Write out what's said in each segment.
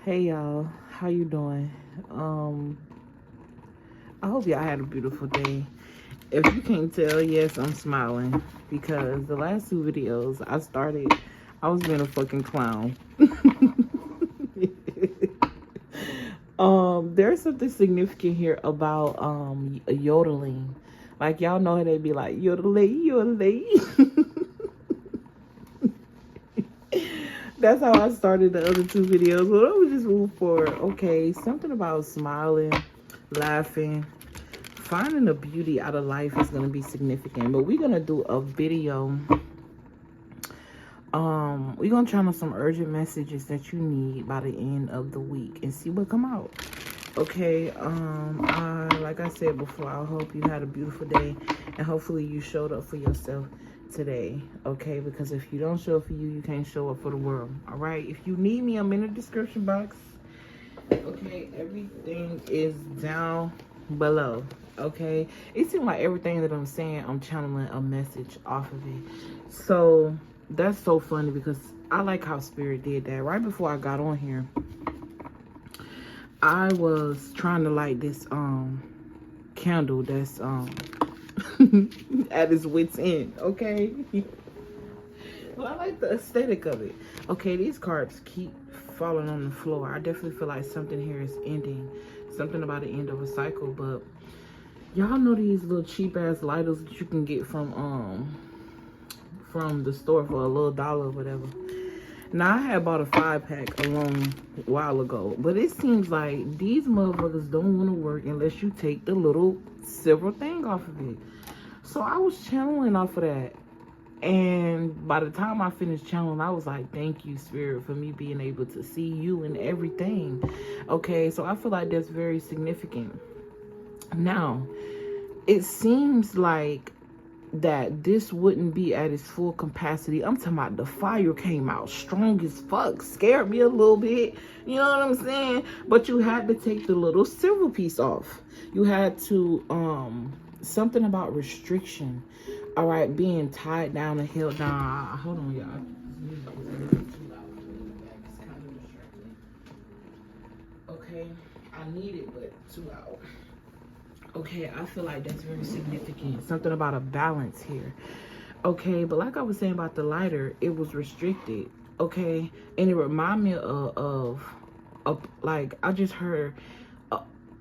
Hey y'all, how you doing? I hope y'all had a beautiful day. If you can't tell, yes, I'm smiling because the last two videos I was being a fucking clown. There's something significant here about yodeling. Like y'all know how they be like yodelay, yodelay. That's how I started the other two videos. Well, let me just move forward. Okay, something about smiling, laughing, finding the beauty out of life is going to be significant. But we're going to do a video. We're going to channel some urgent messages that you need by the end of the week and see what come out. Okay, like I said before, I hope you had a beautiful day and hopefully you showed up for yourself today. Okay, because if you don't show up for you, you can't show up for the world. All right, if you need me, I'm in the description box. Okay, everything is down below. Okay, it seems like everything that I'm saying, I'm channeling a message off of it. So that's so funny because I like how Spirit did that. Right before I got on here, I was trying to light this candle that's at its wit's end. Okay. Well, I like the aesthetic of it. Okay, these cards keep falling on the floor. I definitely feel like something here is ending. Something about the end of a cycle. But y'all know these little cheap ass lighters that you can get from the store for a little $1 or whatever. Now, I had bought a 5-pack a long while ago, but it seems like these motherfuckers don't want to work unless you take the little silver thing off of it. So I was channeling off of that. And by the time I finished channeling, I was like, thank you, Spirit, for me being able to see you and everything. Okay, so I feel like that's very significant. Now, it seems like that this wouldn't be at its full capacity. I'm talking about the fire came out strong as fuck, scared me a little bit, you know what I'm saying? But you had to take the little silver piece off. You had to something about restriction, all right, being tied down and held down. Hold on, y'all. Okay, I need it, but too loud. Okay, I feel like that's very significant. Something about a balance here. Okay, but like I was saying about the lighter, it was restricted. Okay, and it reminded me of like, I just heard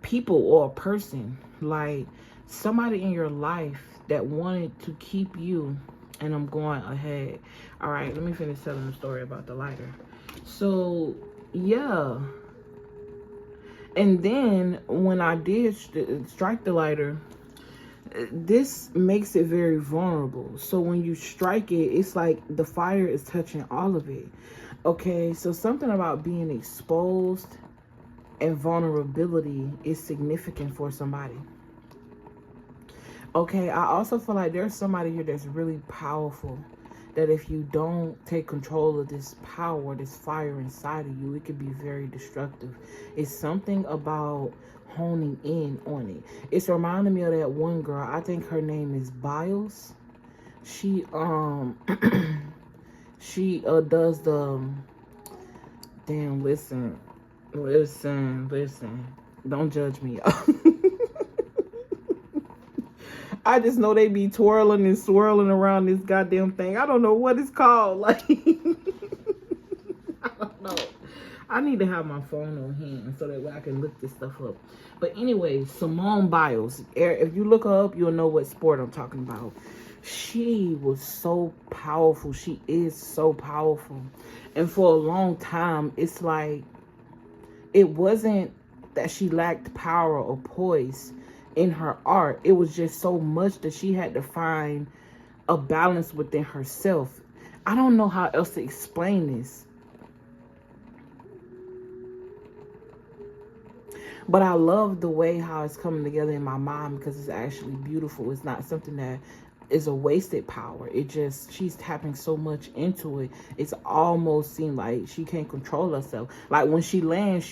people or a person, like somebody in your life that wanted to keep you. And I'm going ahead. All right, let me finish telling the story about the lighter. So, yeah. And then when I did strike the lighter, this makes it very vulnerable. So when you strike it, it's like the fire is touching all of it. Okay, so something about being exposed and vulnerability is significant for somebody. Okay, I also feel like there's somebody here that's really powerful, that if you don't take control of this power, this fire inside of you, it could be very destructive. It's something about honing in on it. It's reminding me of that one girl. I think her name is Biles. She she does the damn, listen. Don't judge me. I just know they be twirling and swirling around this goddamn thing. I don't know what it's called. Like, I don't know. I need to have my phone on hand so that way I can look this stuff up. But anyway, Simone Biles. If you look her up, you'll know what sport I'm talking about. She was so powerful. She is so powerful. And for a long time, it's like, it wasn't that she lacked power or poise in her art. It was just so much that she had to find a balance within herself. I don't know how else to explain this, but I love the way how it's coming together in my mind because it's actually beautiful. It's not something that is a wasted power. It just, she's tapping so much into it. It's almost seemed like she can't control herself. Like when she land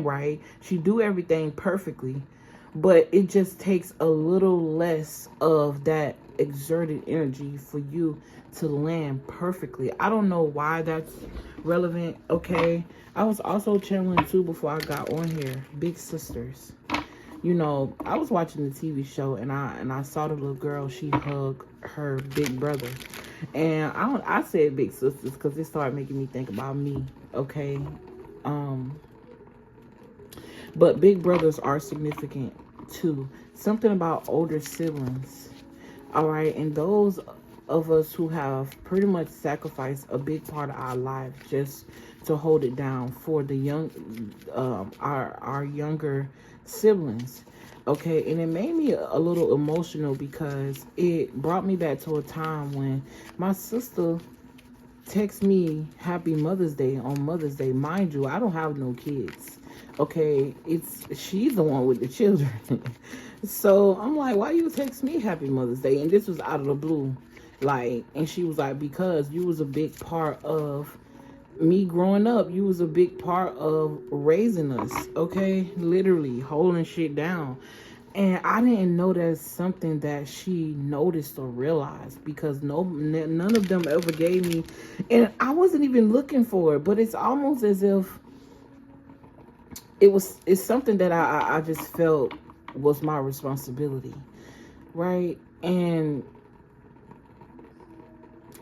right. She do everything perfectly. But it just takes a little less of that exerted energy for you to land perfectly. I don't know why that's relevant, okay? I was also channeling too before I got on here. Big Sisters. You know, I was watching the TV show and I saw the little girl, she hugged her big brother. And I said Big Sisters because it started making me think about me, okay? But big brothers are significant too. Something about older siblings. All right, and those of us who have pretty much sacrificed a big part of our life just to hold it down for the young, our younger siblings. Okay, and it made me a little emotional because it brought me back to a time when my sister texted me Happy Mother's Day on Mother's Day. Mind you, I don't have no kids. Okay, she's the one with the children. So I'm like, why you text me Happy Mother's Day? And this was out of the blue. Like, and she was like, because you was a big part of me growing up. You was a big part of raising us, okay? Literally holding shit down. And I didn't know that's something that she noticed or realized because none of them ever gave me, and I wasn't even looking for it, but it's almost as if it's something that I just felt was my responsibility, right? And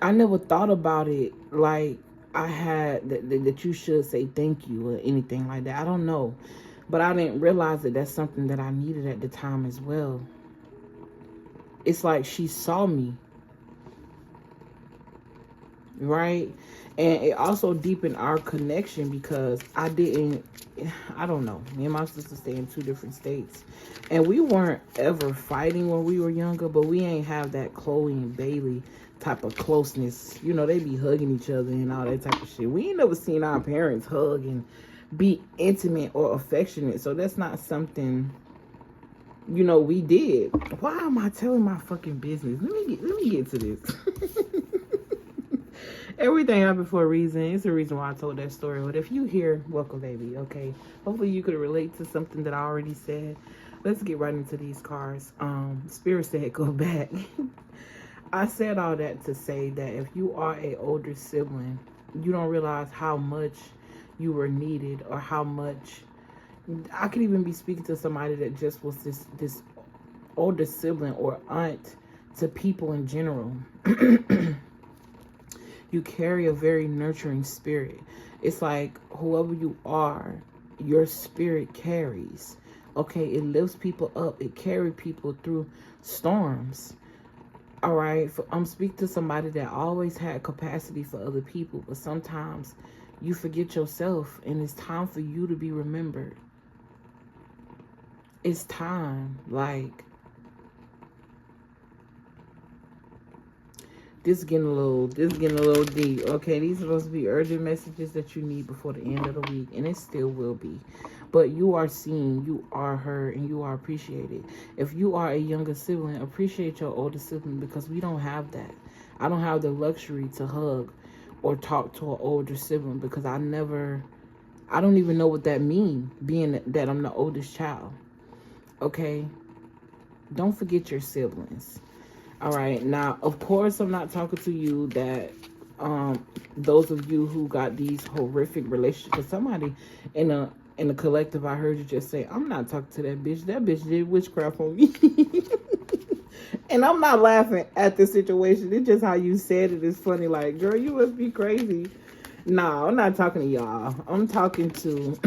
I never thought about it like I had that you should say thank you or anything like that. I don't know. But I didn't realize that that's something that I needed at the time as well. It's like she saw me. Right? And it also deepened our connection because I don't know. Me and my sister stay in 2 different states. And we weren't ever fighting when we were younger, but we ain't have that Chloe and Bailey type of closeness. You know, they be hugging each other and all that type of shit. We ain't never seen our parents hug and be intimate or affectionate, so that's not something, you know, we did. Why am I telling my fucking business? Let me get to this. Everything happened for a reason. It's the reason why I told that story. But if you hear, welcome, baby. Okay, hopefully you could relate to something that I already said. Let's get right into these cards. Spirit said go back. I said all that to say that if you are a older sibling, you don't realize how much you were needed, or how much I could even be speaking to somebody that just was this older sibling or aunt to people in general. You carry a very nurturing spirit. It's like whoever you are, your spirit carries. Okay, it lifts people up. It carries people through storms. All right, I'm speaking to somebody that always had capacity for other people, but sometimes you forget yourself, and it's time for you to be remembered. It's time. Like, this getting a little deep. Okay, these are supposed to be urgent messages that you need before the end of the week, and it still will be. But you are seen, you are heard, and you are appreciated. If you are a younger sibling, appreciate your older sibling, because we don't have that. I don't have the luxury to hug or talk to an older sibling because I don't even know what that means, being that I'm the oldest child. Okay? Don't forget your siblings. All right? Now, of course, I'm not talking to you that, those of you who got these horrific relationships, because somebody in the collective, I heard you just say, I'm not talking to that bitch. That bitch did witchcraft on me. And I'm not laughing at the situation. It's just how you said it is funny. Like, girl, you must be crazy. No, I'm not talking to y'all. I'm talking to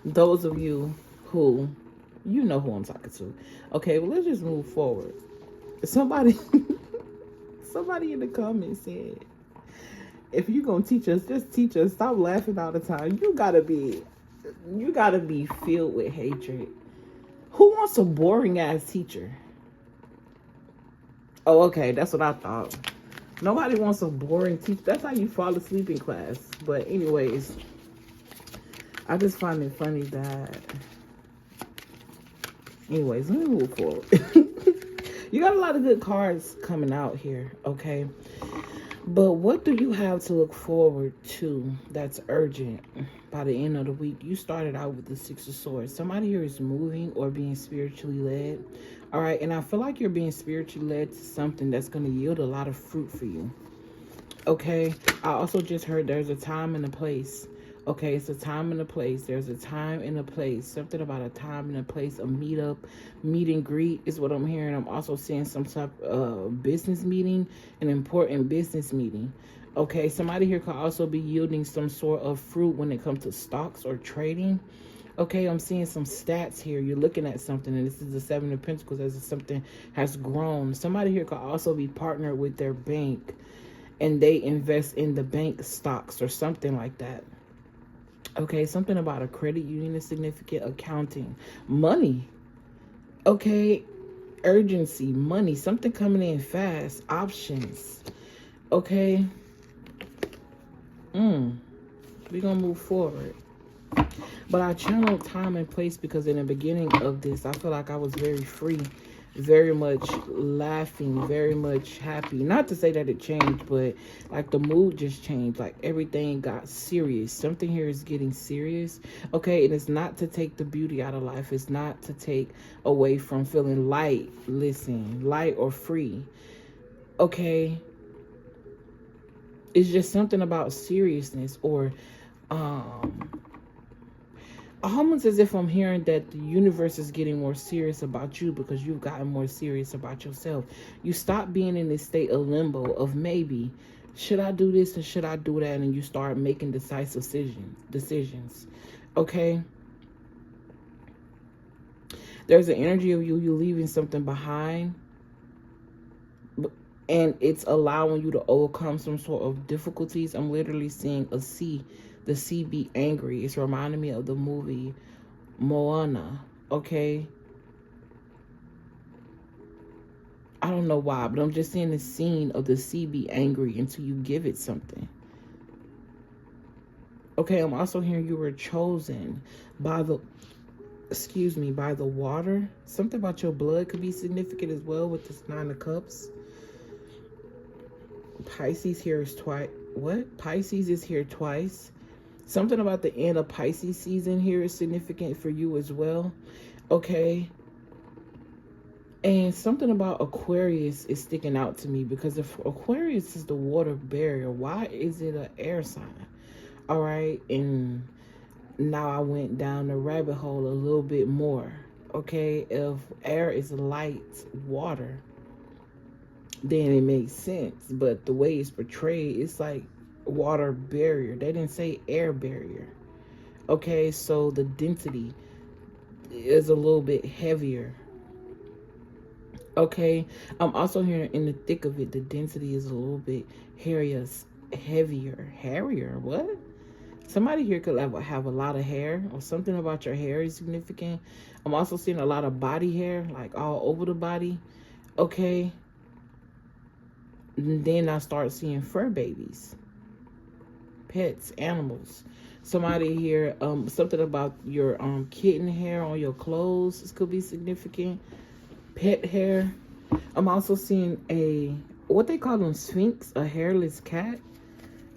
those of you who, you know who I'm talking to. Okay, well, let's just move forward. Somebody in the comments said, if you're going to teach us, just teach us. Stop laughing all the time. You gotta be filled with hatred. Who wants a boring ass teacher? Oh, okay, that's what I thought. Nobody wants a boring teacher. That's how you fall asleep in class. But anyways, I just find it funny that... Anyways, let me move forward. You got a lot of good cards coming out here, okay? But what do you have to look forward to that's urgent by the end of the week? You started out with the 6 of Swords. Somebody here is moving or being spiritually led. All right, and I feel like you're being spiritually led to something that's going to yield a lot of fruit for you. Okay, I also just heard there's a time and a place. Okay, it's a time and a place. There's a time and a place. Something about a time and a place. A meetup, meet and greet is what I'm hearing. I'm also seeing some type of business meeting, an important business meeting. Okay, somebody here could also be yielding some sort of fruit when it comes to stocks or trading. Okay, I'm seeing some stats here. You're looking at something, and this is the Seven of Pentacles as if something has grown. Somebody here could also be partnered with their bank, and they invest in the bank stocks or something like that. Okay, something about a credit union is significant. Accounting, money. Okay, urgency, money, something coming in fast. Options. Okay. We're gonna move forward. But I channeled time and place because in the beginning of this, I feel like I was very free, very much laughing, very much happy. Not to say that it changed, but like the mood just changed. Like everything got serious. Something here is getting serious. Okay, and it's not to take the beauty out of life. It's not to take away from feeling light. Listen, light or free. Okay. It's just something about seriousness or almost as if I'm hearing that the universe is getting more serious about you because you've gotten more serious about yourself. You stop being in this state of limbo of maybe, should I do this and should I do that? And you start making decisive decisions. Okay? There's an energy of you leaving something behind. And it's allowing you to overcome some sort of difficulties. I'm literally seeing a sea. The sea be angry. It's reminding me of the movie Moana. Okay? I don't know why, but I'm just seeing the scene of the sea be angry until you give it something. Okay, I'm also hearing you were chosen by the, by the water. Something about your blood could be significant as well with this Nine of Cups. Pisces here is twice. What? Pisces is here twice. Something about the end of Pisces season here is significant for you as well. Okay. And something about Aquarius is sticking out to me because if Aquarius is the water barrier, why is it an air sign? All right. And now I went down the rabbit hole a little bit more. Okay. If air is light water, then it makes sense. But the way it's portrayed, it's like water barrier. They didn't say air barrier. Okay, so the density is a little bit heavier. Okay, I'm also hearing in the thick of it, the density is a little bit heavier. What? Somebody here could have a lot of hair, or something about your hair is significant. I'm also seeing a lot of body hair, like all over the body. Okay. And then I start seeing fur babies, pets, animals. Somebody here, something about your kitten hair on your clothes. This could be significant. Pet hair. I'm also seeing a, what they call them, sphinx, a hairless cat.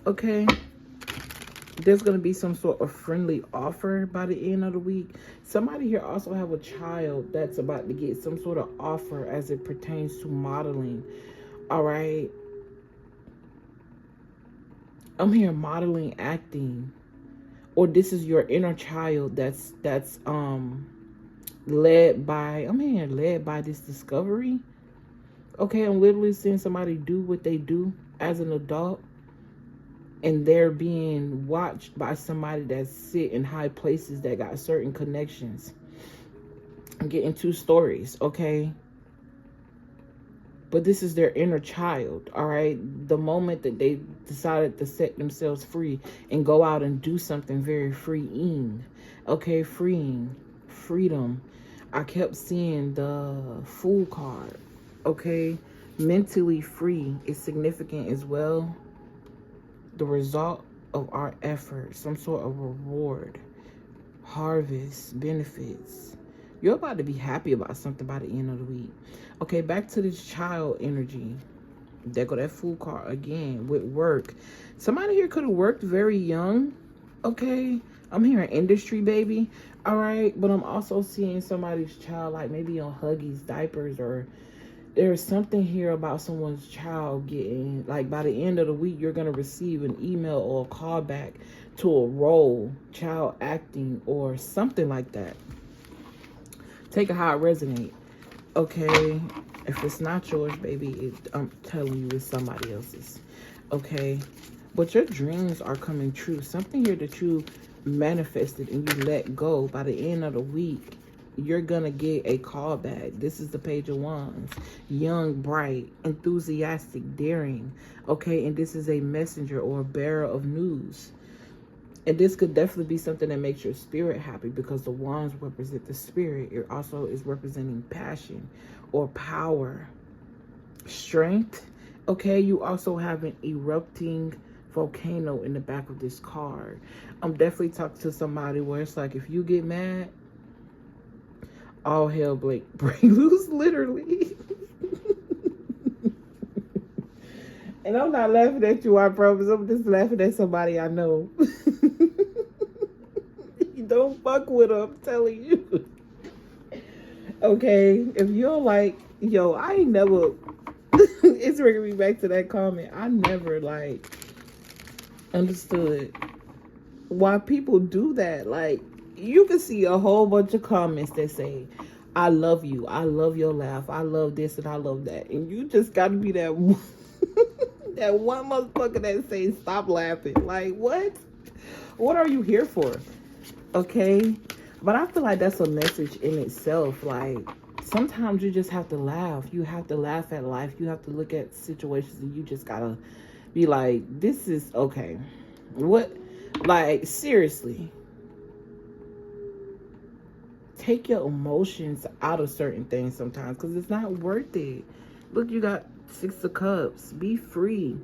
Okay. There's going to be some sort of friendly offer by the end of the week. Somebody here also have a child that's about to get some sort of offer as it pertains to modeling. All right. I'm here modeling, acting, or this is your inner child that's led by this discovery. Okay, I'm literally seeing somebody do what they do as an adult, and they're being watched by somebody that sit in high places that got certain connections. I'm getting two stories, okay? But this is their inner child, all right? The moment that they decided to set themselves free and go out and do something very freeing, okay? Freeing, freedom. I kept seeing the Fool card, okay? Mentally free is significant as well. The result of our effort, some sort of reward, harvest, benefits. You're about to be happy about something by the end of the week. Okay, back to this child energy. There go that Fool card again with work. Somebody here could have worked very young. Okay, I'm hearing industry, baby. All right. But I'm also seeing somebody's child, like maybe on Huggies, diapers, or there's something here about someone's child getting, like, by the end of the week, you're going to receive an email or a call back to a role, child acting, or something like that. Take it how it resonates. Okay. If it's not yours, baby, I'm telling you, it's somebody else's. Okay. But your dreams are coming true. Something here that you manifested and you let go, by the end of the week, you're gonna get a call back. This is the Page of Wands. Young, bright, enthusiastic, daring. Okay, and this is a messenger or a bearer of news. And this could definitely be something that makes your spirit happy, because the wands represent the spirit. It also is representing passion or power, strength. Okay, you also have an erupting volcano in the back of this card. I'm definitely talking to somebody where it's like, if you get mad, all hell break loose, literally. And I'm not laughing at you, I promise. I'm just laughing at somebody I know. You don't fuck with her, I'm telling you. Okay, if you're like, yo, I ain't never, it's bringing me back to that comment. I never, like, understood why people do that. Like, you can see a whole bunch of comments that say, I love you, I love your laugh, I love this and I love that, and you just got to be that one, that one motherfucker that says stop laughing. Like, what are you here for? Okay, but I feel like that's a message in itself. Like, sometimes you just have to laugh. You have to laugh at life. You have to look at situations and you just gotta be like, this is okay. What, like, seriously, take your emotions out of certain things sometimes, because it's not worth it. Look, you got 6 of Cups. Be free.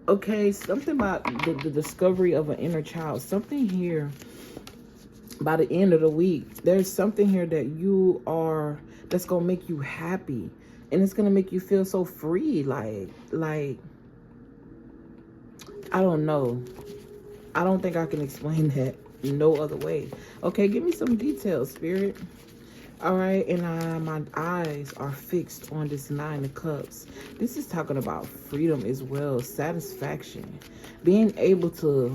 Okay, something about the discovery of an inner child. Something here by the end of the week. There's something here that you are, that's gonna make you happy, and it's gonna make you feel so free. Like I don't know. I don't think I can explain that no other way. Okay, give me some details, Spirit. All right, and my eyes are fixed on this 9 of Cups. This is talking about freedom as well, satisfaction, being able to,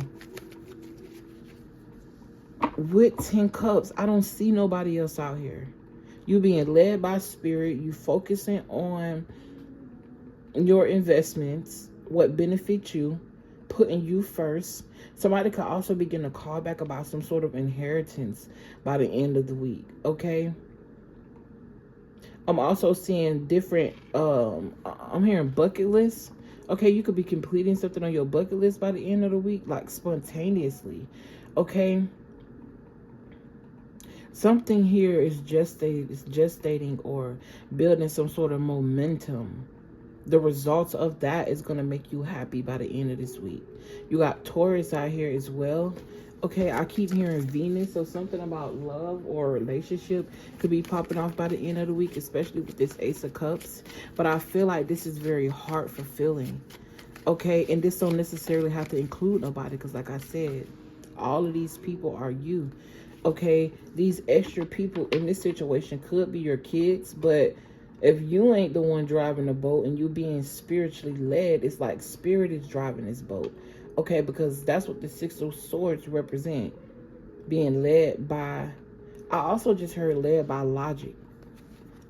with 10 Cups, I don't see nobody else out here. You being led by spirit, you focusing on your investments, what benefits you, putting you first. Somebody could also be getting a call back about some sort of inheritance by the end of the week, okay? I'm also seeing different, I'm hearing bucket lists. Okay, you could be completing something on your bucket list by the end of the week, like spontaneously, okay? Something here is gestating or building some sort of momentum. The results of that is going to make you happy by the end of this week. You got Taurus out here as well. Okay, I keep hearing Venus, so something about love or relationship could be popping off by the end of the week, especially with this Ace of Cups. But I feel like this is very heart fulfilling. Okay, and this don't necessarily have to include nobody, because like I said, all of these people are you. Okay, these extra people in this situation could be your kids, but if you ain't the one driving the boat and you being spiritually led, it's like spirit is driving this boat. Okay, because that's what the 6 of Swords represent. Being led by, I also just heard led by logic.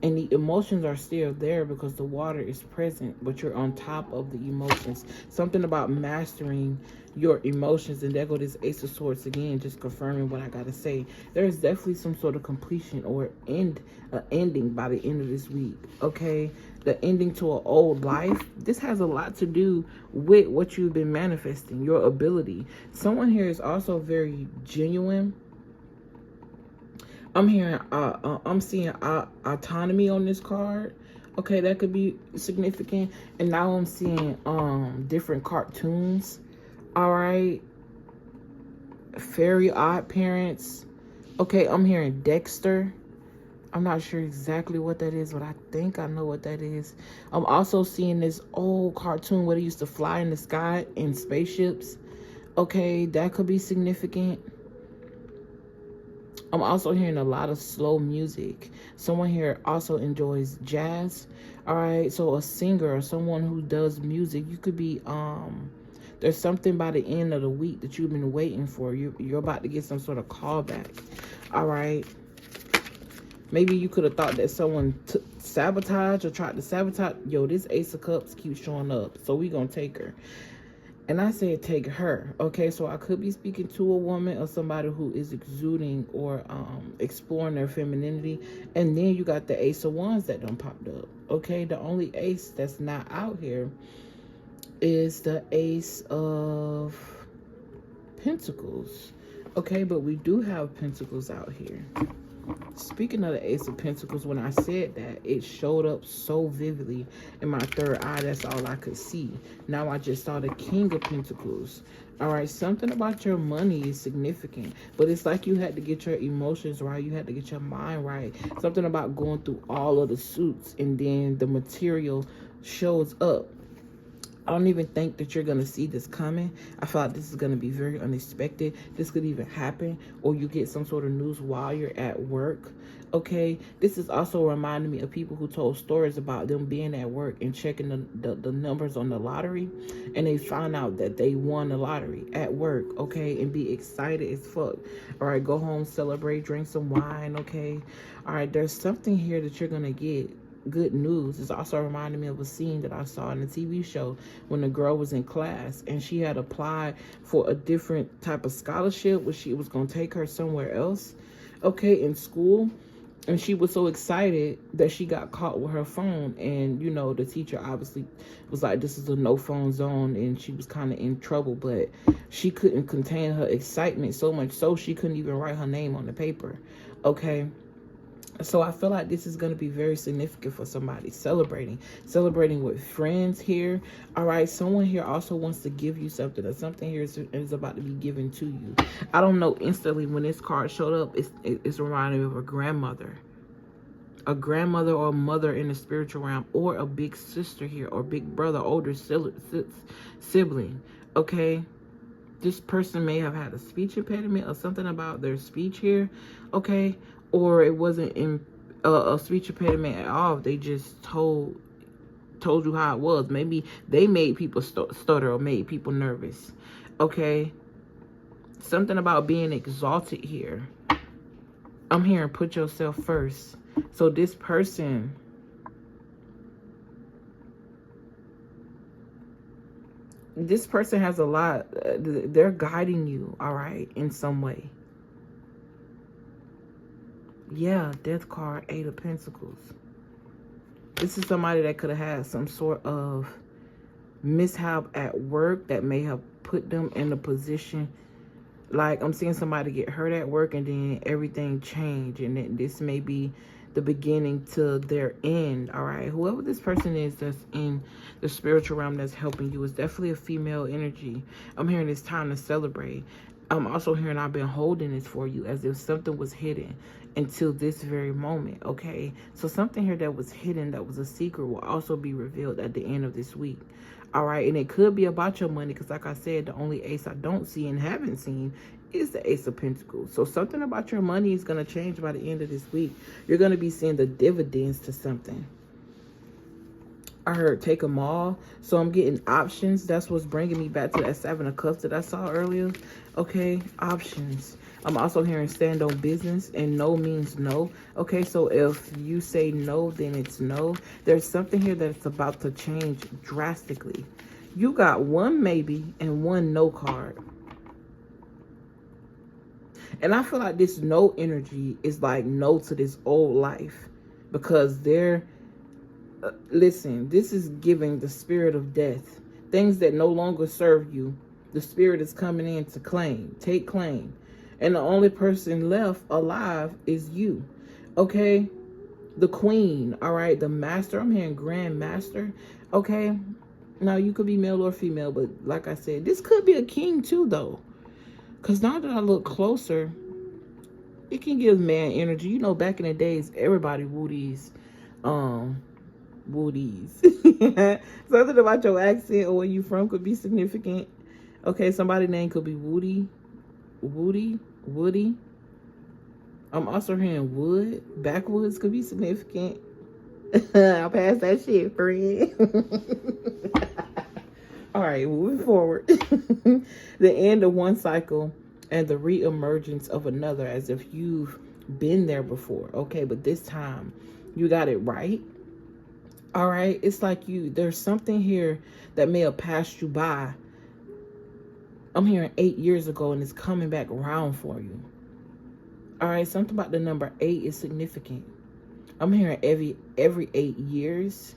And the emotions are still there because the water is present, but you're on top of the emotions. Something about mastering your emotions. And there go this Ace of Swords again, just confirming what I gotta say. There is definitely some sort of completion or ending by the end of this week. Okay, the ending to an old life. This has a lot to do with what you've been manifesting, your ability. Someone here is also very genuine. I'm hearing, I'm seeing autonomy on this card. Okay, that could be significant. And now I'm seeing different cartoons. All right, Fairy Odd Parents. Okay, I'm hearing Dexter. I'm not sure exactly what that is, but I think I know what that is. I'm also seeing this old cartoon where they used to fly in the sky in spaceships. Okay, that could be significant. I'm also hearing a lot of slow music. Someone here also enjoys jazz. All right, so a singer or someone who does music. You could be there's something by the end of the week that you've been waiting for. You're about to get some sort of callback. All right. Maybe you could have thought that someone sabotaged or tried to sabotage. Yo, this Ace of Cups keeps showing up, so we gonna take her. And I said take her. Okay, so I could be speaking to a woman or somebody who is exuding or exploring their femininity. And then you got the Ace of Wands that done popped up. Okay, the only ace that's not out here is the Ace of Pentacles. Okay, but we do have Pentacles out here. Speaking of the Ace of Pentacles, when I said that, it showed up so vividly in my third eye. That's all I could see. Now I just saw the King of Pentacles. All right, something about your money is significant, but it's like you had to get your emotions right. You had to get your mind right. Something about going through all of the suits and then the material shows up. I don't even think that you're going to see this coming. I feel like this is going to be very unexpected. This could even happen, or you get some sort of news while you're at work. Okay, this is also reminding me of people who told stories about them being at work and checking the numbers on the lottery, and they found out that they won the lottery at work. Okay, and be excited as fuck. All right, go home, celebrate, drink some wine. Okay, all right, there's something here that you're going to get. Good news. It's also reminding me of a scene that I saw in a TV show when the girl was in class and she had applied for a different type of scholarship where she was going to take her somewhere else, okay, in school. And she was so excited that she got caught with her phone. And, you know, the teacher obviously was like, this is a no phone zone. And she was kind of in trouble. But she couldn't contain her excitement so much so she couldn't even write her name on the paper. Okay. So I feel like this is going to be very significant for somebody. Celebrating with friends here. All right. Someone here also wants to give you something, or something here is about to be given to you. I don't know, instantly when this card showed up, it's reminding me of a grandmother. A grandmother or a mother in the spiritual realm, or a big sister here, or big brother, older sibling. Okay. This person may have had a speech impediment or something about their speech here. Okay. Or it wasn't in a speech impediment at all. They just told you how it was. Maybe they made people stutter or made people nervous. Okay. Something about being exalted here. I'm hearing put yourself first. So this person, has a lot. They're guiding you, all right, in some way. Yeah, Death card, 8 of Pentacles. This is somebody that could have had some sort of mishap at work that may have put them in a position. Like, I'm seeing somebody get hurt at work and then everything changed. And then this may be the beginning to their end, all right? Whoever this person is that's in the spiritual realm that's helping you is definitely a female energy. I'm hearing it's time to celebrate. I'm also hearing I've been holding this for you as if something was hidden until this very moment, okay? So something here that was hidden, that was a secret, will also be revealed at the end of this week, all right? And it could be about your money because, like I said, the only ace I don't see and haven't seen is the Ace of Pentacles. So something about your money is going to change by the end of this week. You're going to be seeing the dividends to something. I heard take them all. So I'm getting options. That's what's bringing me back to that 7 of Cups that I saw earlier. Okay, options. I'm also hearing stand on business, and no means no. Okay, so if you say no, then it's no. There's something here that's about to change drastically. You got one maybe and one no card. And I feel like this no energy is like no to this old life, because they're listen, this is giving the spirit of death. Things that no longer serve you, the spirit is coming in to claim. Take claim. And the only person left alive is you. Okay? The queen. All right? The master. I'm hearing grand master. Okay? Now, you could be male or female, but like I said, this could be a king too, though. Because now that I look closer, it can give man energy. You know, back in the days, everybody woo these. Something about your accent or where you from could be significant. Okay, somebody's name could be Woody. I'm also hearing wood. Backwoods could be significant. I'll pass that shit, friend. All right, moving forward. The end of one cycle and the re-emergence of another, as if you've been there before. Okay, but this time you got it right. All right, it's like there's something here that may have passed you by. I'm hearing 8 years ago, and it's coming back around for you. All right, something about the number 8 is significant. I'm hearing every 8 years.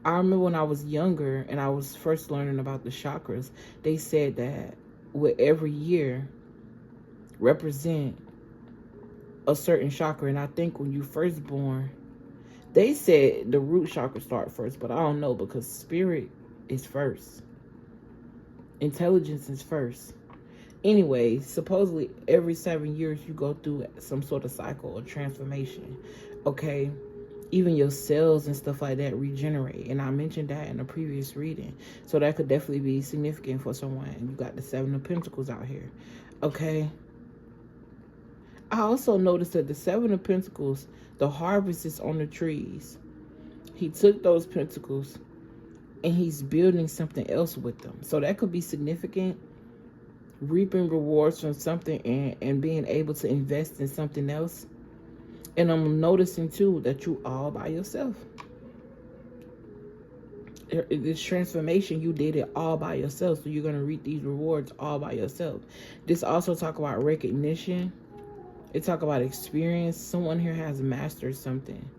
I remember when I was younger and I was first learning about the chakras, they said that with every year represent a certain chakra. And I think when you first born, they said the root chakra start first, but I don't know, because spirit is first. Intelligence is first. Anyway, supposedly every 7 years you go through some sort of cycle or transformation. Okay? Even your cells and stuff like that regenerate. And I mentioned that in a previous reading. So that could definitely be significant for someone. You got the 7 of Pentacles out here. Okay? I also noticed that the 7 of Pentacles, the harvest is on the trees. He took those pentacles and he's building something else with them. So that could be significant. Reaping rewards from something and being able to invest in something else. And I'm noticing too that you all by yourself. This transformation, you did it all by yourself. So you're going to reap these rewards all by yourself. This also talk about recognition. It talk about experience. Someone here has mastered something.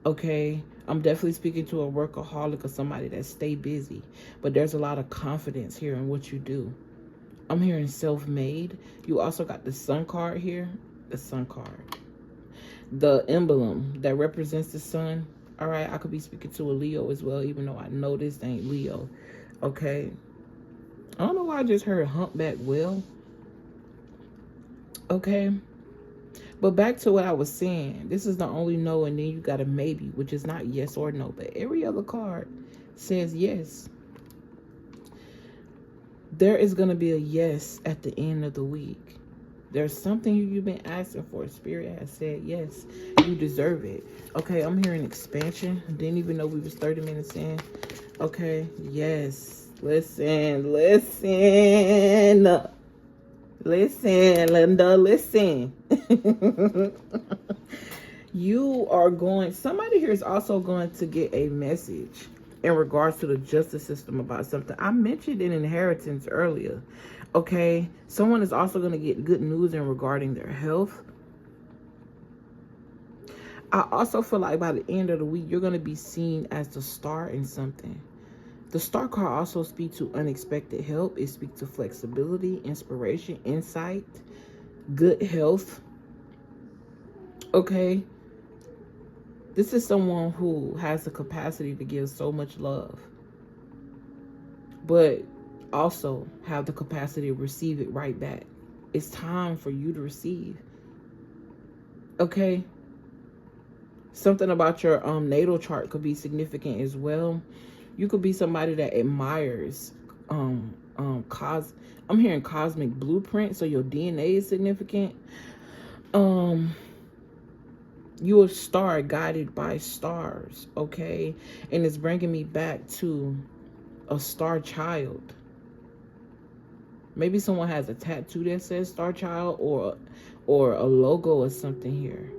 Okay, I'm definitely speaking to a workaholic or somebody that stay busy. But there's a lot of confidence here in what you do. I'm hearing self-made. You also got the sun card here. The sun card. The emblem that represents the sun. All right, I could be speaking to a Leo as well, even though I know this ain't Leo. Okay. I don't know why I just heard humpback whale. Okay. But back to what I was saying. This is the only no, and then you got a maybe, which is not yes or no. But every other card says yes. There is going to be a yes at the end of the week. There's something you've been asking for. Spirit has said yes. You deserve it. Okay, I'm hearing expansion. Didn't even know we was 30 minutes in. Okay, yes. Listen. Linda, listen. You are going... Somebody here is also going to get a message in regards to the justice system about something. I mentioned an inheritance earlier. Okay, someone is also going to get good news in regarding their health. I also feel like by the end of the week, you're going to be seen as the star in something. The star card also speaks to unexpected help. It speaks to flexibility, inspiration, insight, good health. Okay, this is someone who has the capacity to give so much love, but also have the capacity to receive it right back. It's time for you to receive. Okay? Something about your natal chart could be significant as well. You could be somebody that admires I'm hearing cosmic blueprint, so your DNA is significant. You're a star guided by stars, okay? And it's bringing me back to a star child. Maybe someone has a tattoo that says Star Child or a logo or something here.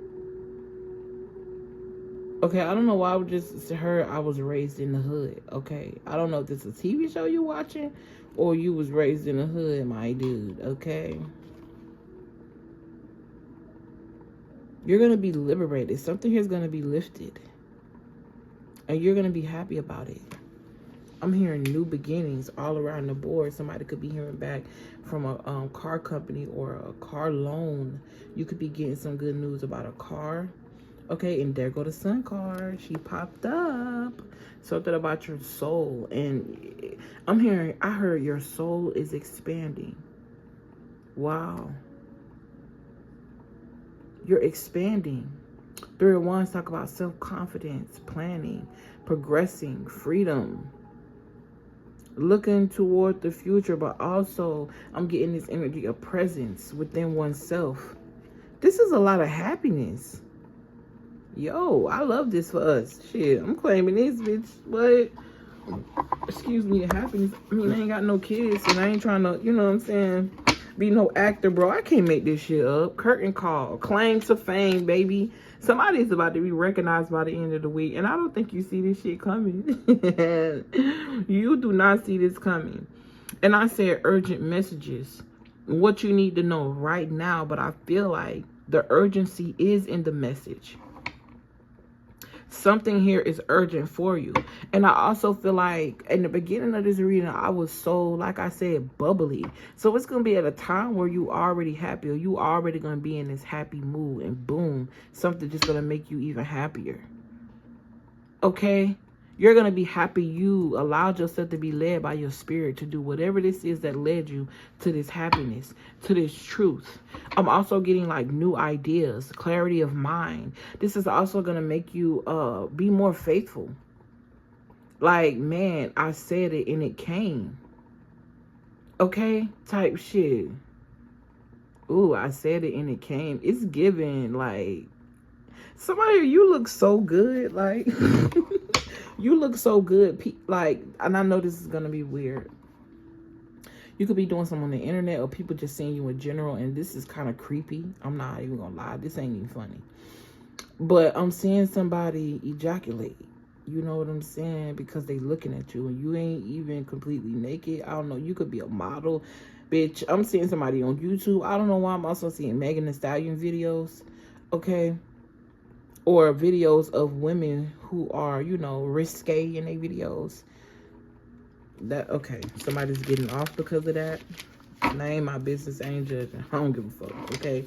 Okay, I don't know why I just heard I was raised in the hood. Okay, I don't know if this is a TV show you're watching or you was raised in the hood, my dude. Okay. You're going to be liberated. Something here is going to be lifted. And you're going to be happy about it. I'm hearing new beginnings all around the board. Somebody could be hearing back from a car company or a car loan. You could be getting some good news about a car. Okay, and there go the sun card. She popped up. Something about your soul. And I heard your soul is expanding. Wow. You're expanding. 3 of Wands talk about self-confidence, planning, progressing, freedom. looking toward the future, but also I'm getting this energy of presence within oneself. This is a lot of happiness. Yo, I love this for us. Shit, I'm claiming this, bitch. But, excuse me, happiness. I mean, I ain't got no kids, and I ain't trying to, you know what I'm saying, be no actor, bro. I can't make this shit up. Curtain call. Claim to fame, baby. Somebody's about to be recognized by the end of the week, and I don't think you see this shit coming. You do not see this coming. And I said urgent messages. What you need to know right now, but I feel like the urgency is in the message. Something here is urgent for you. And I also feel like in the beginning of this reading, I was so, like I said, bubbly. So it's going to be at a time where you already happy, or you already going to be in this happy mood, and boom, something just going to make you even happier. Okay? You're going to be happy you allowed yourself to be led by your spirit to do whatever this is that led you to this happiness, to this truth. I'm also getting like new ideas, clarity of mind. This is also going to make you be more faithful. Like, man, I said it and it came. Okay? Type shit. Ooh, I said it and it came. It's given, like, somebody, you look so good. Like, you look so good. Like, and I know this is going to be weird. You could be doing something on the internet, or people just seeing you in general, and this is kind of creepy. I'm not even going to lie. This ain't even funny. But I'm seeing somebody ejaculate. You know what I'm saying? Because they looking at you, and you ain't even completely naked. I don't know. You could be a model. Bitch, I'm seeing somebody on YouTube. I don't know why I'm also seeing Megan Thee Stallion videos. Okay? Or videos of women who are, you know, risque in their videos. That, okay, somebody's getting off because of that. And I ain't my business, I ain't judging. I don't give a fuck, okay?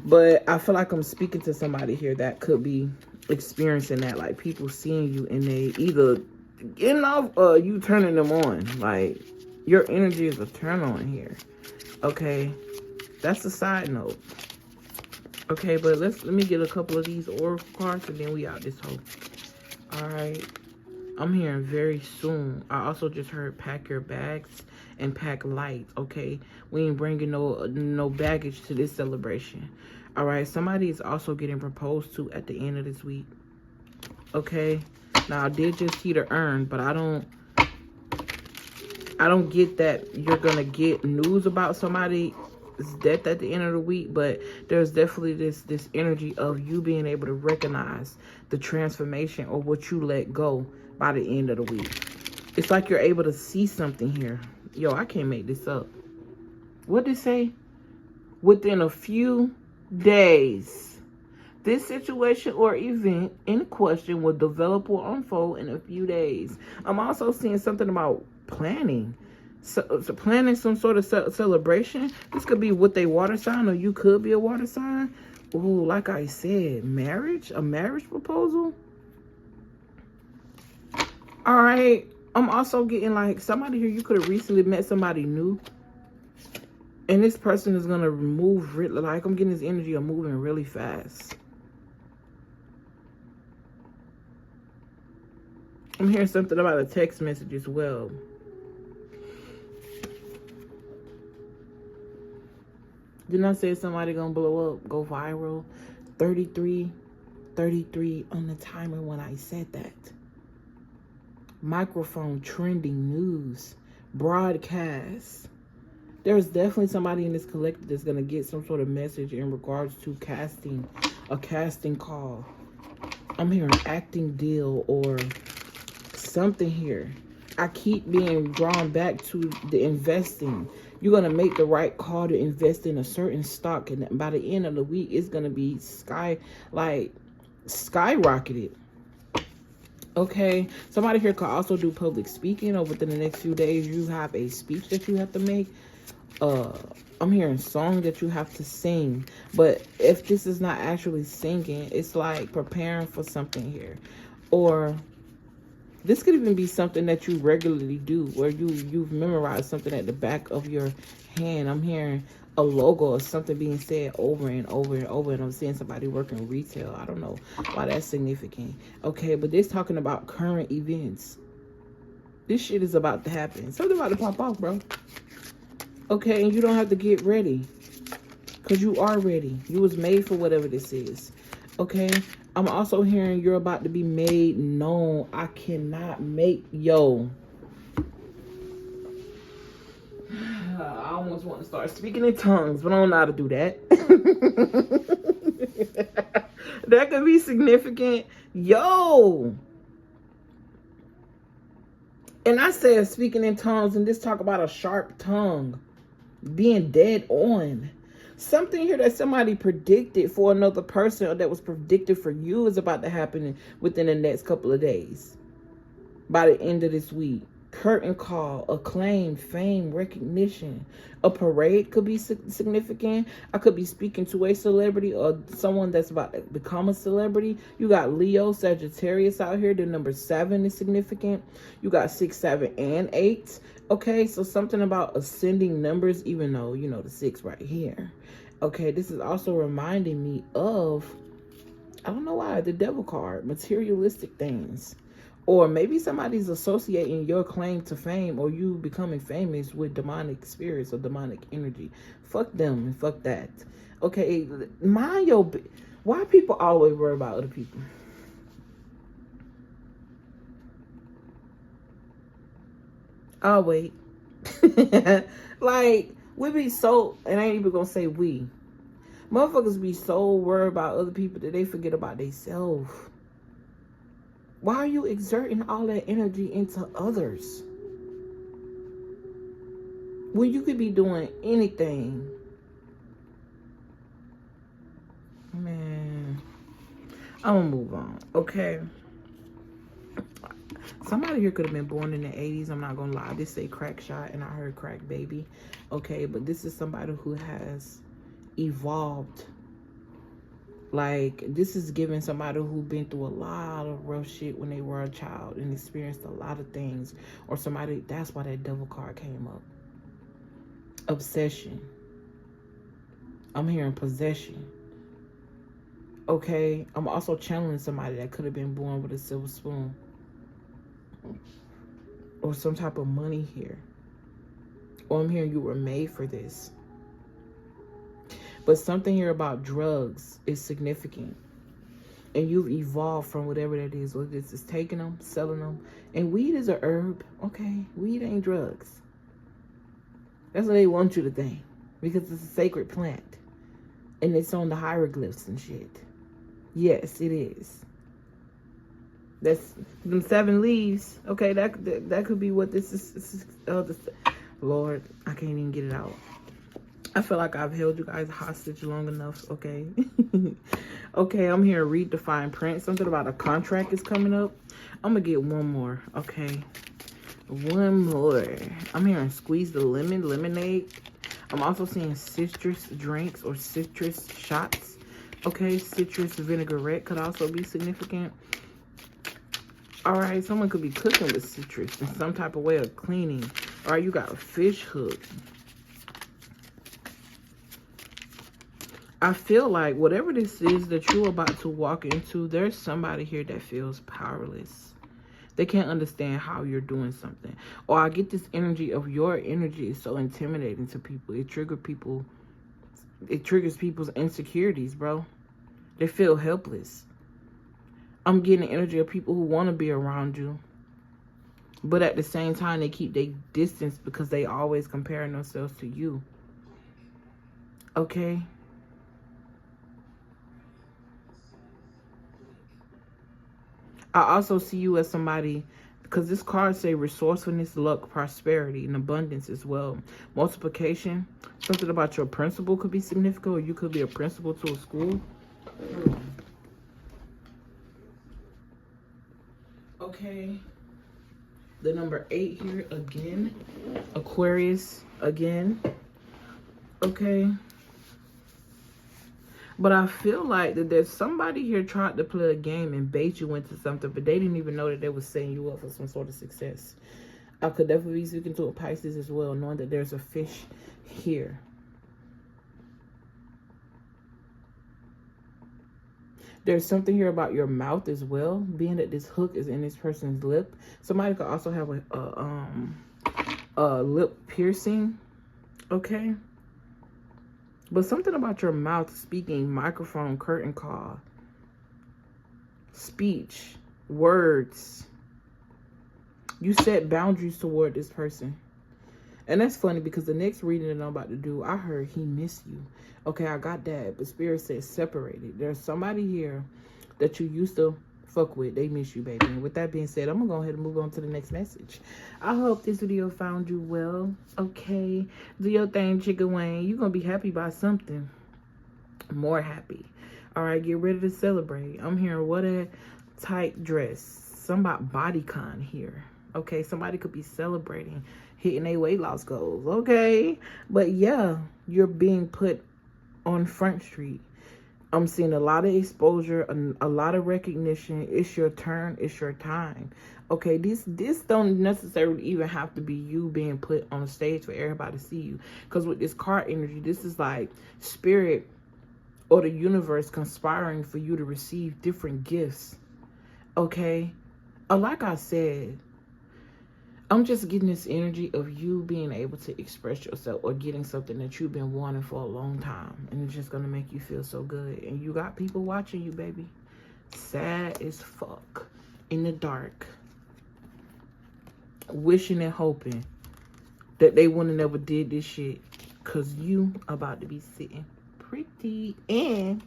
But I feel like I'm speaking to somebody here that could be experiencing that. Like, people seeing you and they either getting off or you turning them on. Like, your energy is a turn on here, okay? That's a side note. Okay, but let me get a couple of these oracle cards and then we out this hole. All right. I'm hearing very soon. I also just heard pack your bags and pack light, okay? We ain't bringing no baggage to this celebration. All right, somebody is also getting proposed to at the end of this week, okay? Now, I did just see the urn, but I don't get that you're going to get news about somebody's death at the end of the week, but there's definitely this energy of you being able to recognize the transformation or what you let go by the end of the week. It's like you're able to see something here. Yo, I can't make this up. What did it say? Within a few days, this situation or event in question will develop or unfold in a few days. I'm also seeing something about planning. So planning some sort of celebration. This could be with a water sign, or you could be a water sign. Ooh, like I said, marriage? A marriage proposal? All right. I'm also getting like somebody here, you could have recently met somebody new. And this person is going to move, like I'm getting this energy of moving really fast. I'm hearing something about a text message as well. Didn't I say somebody going to blow up, go viral? 33 on the timer when I said that. Microphone, trending, news, broadcast. There's definitely somebody in this collective that's going to get some sort of message in regards to casting, a casting call. I'm hearing acting deal or something here. I keep being drawn back to the investing. You're going to make the right call to invest in a certain stock, and by the end of the week, it's going to be skyrocketed. Okay, somebody here could also do public speaking, or within the next few days, you have a speech that you have to make. I'm hearing song that you have to sing, but if this is not actually singing, it's like preparing for something here. Or this could even be something that you regularly do, where you've memorized something at the back of your hand. I'm hearing a logo or something being said over and over and over, and I'm seeing somebody working retail. I don't know why that's significant. Okay, but this talking about current events. This shit is about to happen. Something about to pop off, bro. Okay, and you don't have to get ready. Because you are ready. You was made for whatever this is. Okay? I'm also hearing you're about to be made known. I cannot make... Yo. I almost want to start speaking in tongues, but I don't know how to do that. That could be significant. Yo. And I said speaking in tongues, and this talk about a sharp tongue. Being dead on. Something here that somebody predicted for another person, or that was predicted for you, is about to happen within the next couple of days. By the end of this week. Curtain call, acclaim, fame, recognition. A parade could be significant. I could be speaking to a celebrity or someone that's about to become a celebrity. You got Leo, Sagittarius out here. The number 7 is significant. You got 6, 7, and 8. Okay, so something about ascending numbers, even though, you know, the 6 right here. Okay, this is also reminding me of, I don't know why, the devil card, materialistic things. Or maybe somebody's associating your claim to fame or you becoming famous with demonic spirits or demonic energy. Fuck them and fuck that. Okay, mind your... Why people always worry about other people? I'll wait. Like, we be so... And I ain't even gonna say we. Motherfuckers be so worried about other people that they forget about themselves. Why are you exerting all that energy into others? When you could be doing anything. Man. I'm gonna move on, okay? Somebody here could have been born in the 80s. I'm not gonna lie. This say crack shot and I heard crack baby. Okay, but this is somebody who has evolved. Like, this is giving somebody who been through a lot of rough shit when they were a child and experienced a lot of things. Or somebody, that's why that devil card came up. Obsession. I'm hearing possession. Okay, I'm also channeling somebody that could have been born with a silver spoon. Or some type of money here. Or I'm hearing you were made for this. But something here about drugs is significant. And you've evolved from whatever that is. Whether this is taking them, selling them. And weed is a herb. Okay, weed ain't drugs. That's what they want you to think. Because it's a sacred plant. And it's on the hieroglyphs and shit. Yes, it is. That's them 7 leaves. Okay, that could be what this is. Lord, I can't even get it out. I feel like I've held you guys hostage long enough, okay? Okay, I'm here to read the fine print. Something about a contract is coming up. I'm going to get one more, okay? One more. I'm hearing squeeze the lemon, lemonade. I'm also seeing citrus drinks or citrus shots. Okay, citrus vinaigrette could also be significant. All right, someone could be cooking with citrus in some type of way of cleaning. All right, you got a fish hook. I feel like whatever this is that you're about to walk into, there's somebody here that feels powerless. They can't understand how you're doing something. Or I get this energy of your energy is so intimidating to people. It triggers people's insecurities, bro. They feel helpless. I'm getting the energy of people who want to be around you. But at the same time, they keep their distance because they always comparing themselves to you. Okay? I also see you as somebody, because this card say resourcefulness, luck, prosperity, and abundance as well. Multiplication. Something about your principal could be significant, or you could be a principal to a school. Okay. The number 8 here again. Aquarius again. Okay. But I feel like that there's somebody here trying to play a game and bait you into something, but they didn't even know that they were setting you up for some sort of success. I could definitely be speaking to a Pisces as well, knowing that there's a fish here. There's something here about your mouth as well, being that this hook is in this person's lip. Somebody could also have a lip piercing, okay? But something about your mouth, speaking, microphone, curtain call, speech, words. You set boundaries toward this person. And that's funny because the next reading that I'm about to do, I heard he missed you. Okay, I got that. But Spirit says separated. There's somebody here that you used to fuck with. They miss you, baby. And with that being said, I'm going to go ahead and move on to the next message. I hope this video found you well. Okay. Do your thing, Chicken Wayne. You're going to be happy by something. More happy. All right, get ready to celebrate. I'm hearing what a tight dress. Somebody bodycon here. Okay, somebody could be celebrating, hitting their weight loss goals. Okay, but yeah, you're being put on Front Street. I'm seeing a lot of exposure, a lot of recognition. It's your turn. It's your time. Okay, this don't necessarily even have to be you being put on a stage for everybody to see you. Because with this card energy, this is like Spirit or the universe conspiring for you to receive different gifts. Okay, like I said, I'm just getting this energy of you being able to express yourself or getting something that you've been wanting for a long time. And it's just going to make you feel so good. And you got people watching you, baby. Sad as fuck. In the dark. Wishing and hoping that they wouldn't have never did this shit. Because you about to be sitting pretty. And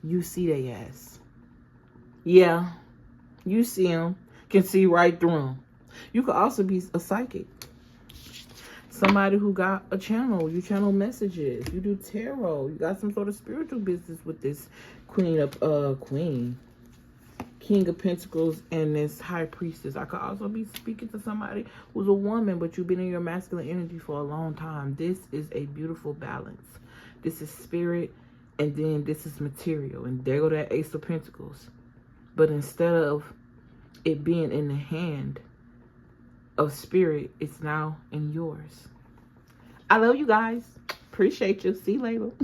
you see their ass. Yeah. You see them. Can see right through them. You could also be a psychic. Somebody who got a channel. You channel messages. You do tarot. You got some sort of spiritual business with this King of Pentacles and this High Priestess. I could also be speaking to somebody who's a woman, but you've been in your masculine energy for a long time. This is a beautiful balance. This is spirit, and then this is material. And there go that Ace of Pentacles. But instead of it being in the hand of spirit, it's now in yours. I love you guys. Appreciate you. See you later.